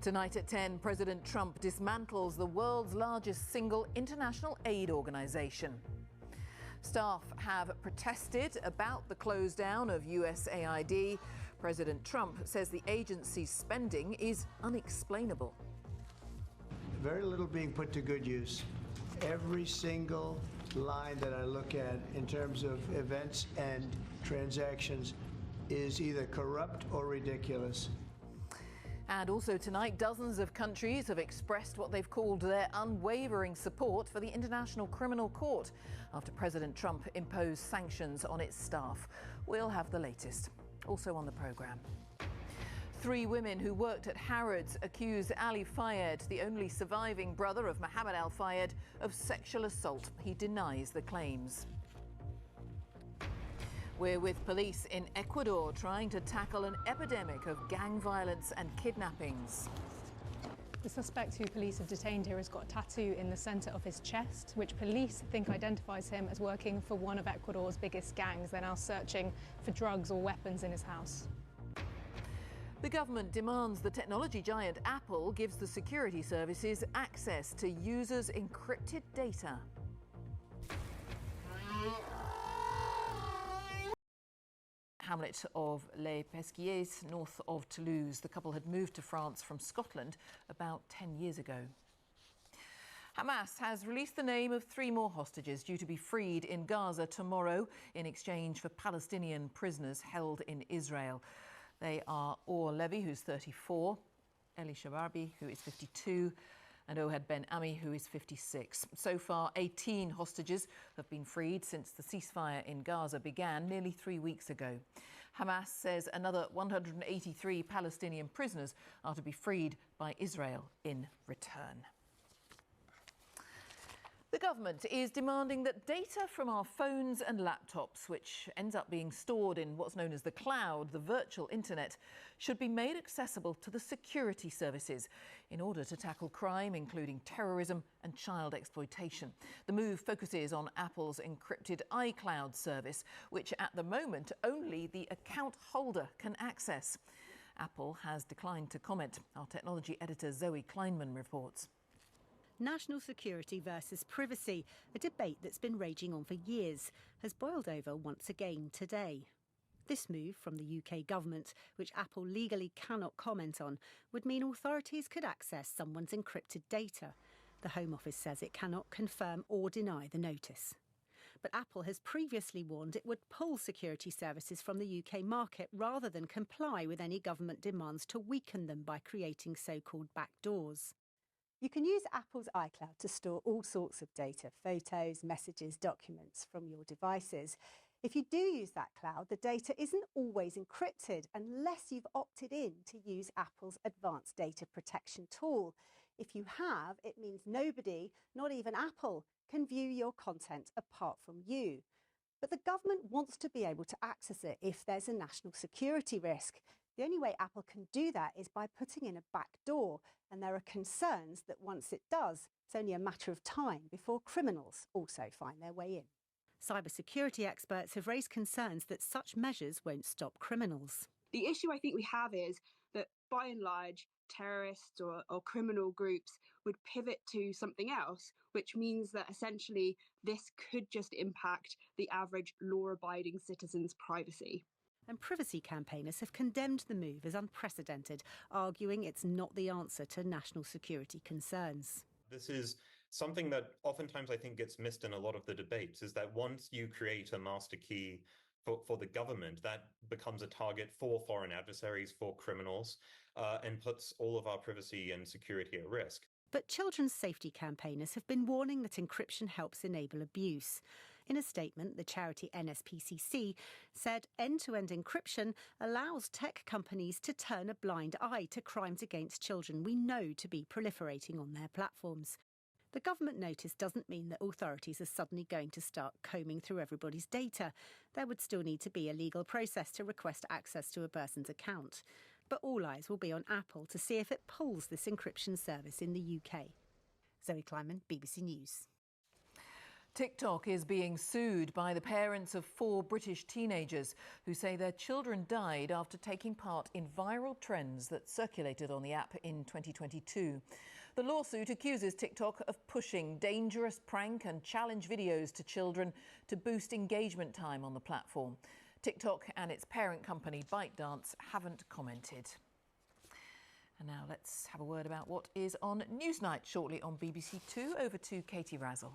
Tonight at 10, President Trump dismantles the world's largest single international aid organisation. Staff have protested about the close down of USAID. President Trump says the agency's spending is unexplainable. Very little being put to good use. Every single line that I look at in terms of events and transactions is either corrupt or ridiculous. And also tonight, dozens of countries have expressed what they've called their unwavering support for the International Criminal Court after President Trump imposed sanctions on its staff. We'll have the latest. Also on the programme. 3 women who worked at Harrods accused Ali Fayed, the only surviving brother of Mohammed Al Fayed, of sexual assault. He denies the claims. We're with police in Ecuador trying to tackle an epidemic of gang violence and kidnappings. The suspect who police have detained here has got a tattoo in the centre of his chest, which police think identifies him as working for one of Ecuador's biggest gangs. They're now searching for drugs or weapons in his house. The government demands the technology giant Apple gives the security services access to users' encrypted data. Hamlet of Les Pesquiers, north of Toulouse. The couple had moved to France from Scotland about 10 years ago. Hamas has released the name of 3 more hostages due to be freed in Gaza tomorrow in exchange for Palestinian prisoners held in Israel. They are Or Levy, who's 34, Eli Shababi, who is 52, and Ohad Ben Ami, who is 56. So far, 18 hostages have been freed since the ceasefire in Gaza began nearly 3 weeks ago. Hamas says another 183 Palestinian prisoners are to be freed by Israel in return. The government is demanding that data from our phones and laptops, which ends up being stored in what's known as the cloud, the virtual internet, should be made accessible to the security services in order to tackle crime, including terrorism and child exploitation. The move focuses on Apple's encrypted iCloud service, which at the moment only the account holder can access. Apple has declined to comment. Our technology editor Zoe Kleinman reports. National security versus privacy, a debate that's been raging on for years, has boiled over once again today. This move from the UK government, which Apple legally cannot comment on, would mean authorities could access someone's encrypted data. The Home Office says it cannot confirm or deny the notice. But Apple has previously warned it would pull security services from the UK market rather than comply with any government demands to weaken them by creating so-called backdoors. You can use Apple's iCloud to store all sorts of data, photos, messages, documents from your devices. If you do use that cloud, the data isn't always encrypted unless you've opted in to use Apple's advanced data protection tool. If you have, it means nobody, not even Apple, can view your content apart from you. But the government wants to be able to access it if there's a national security risk. The only way Apple can do that is by putting in a backdoor, and there are concerns that once it does, it's only a matter of time before criminals also find their way in. Cybersecurity experts have raised concerns that such measures won't stop criminals. The issue I think we have is that by and large, terrorists or criminal groups would pivot to something else, which means that essentially this could just impact the average law-abiding citizen's privacy. And privacy campaigners have condemned the move as unprecedented, arguing it's not the answer to national security concerns. This is something that oftentimes I think gets missed in a lot of the debates, is that once you create a master key for the government, that becomes a target for foreign adversaries, for criminals, and puts all of our privacy and security at risk. But children's safety campaigners have been warning that encryption helps enable abuse. In a statement, the charity NSPCC said end-to-end encryption allows tech companies to turn a blind eye to crimes against children we know to be proliferating on their platforms. The government notice doesn't mean that authorities are suddenly going to start combing through everybody's data. There would still need to be a legal process to request access to a person's account. But all eyes will be on Apple to see if it pulls this encryption service in the UK. Zoe Kleinman, BBC News. TikTok is being sued by the parents of 4 British teenagers who say their children died after taking part in viral trends that circulated on the app in 2022. The lawsuit accuses TikTok of pushing dangerous prank and challenge videos to children to boost engagement time on the platform. TikTok and its parent company ByteDance haven't commented. And now let's have a word about what is on Newsnight shortly on BBC Two. Over to Katie Razzle.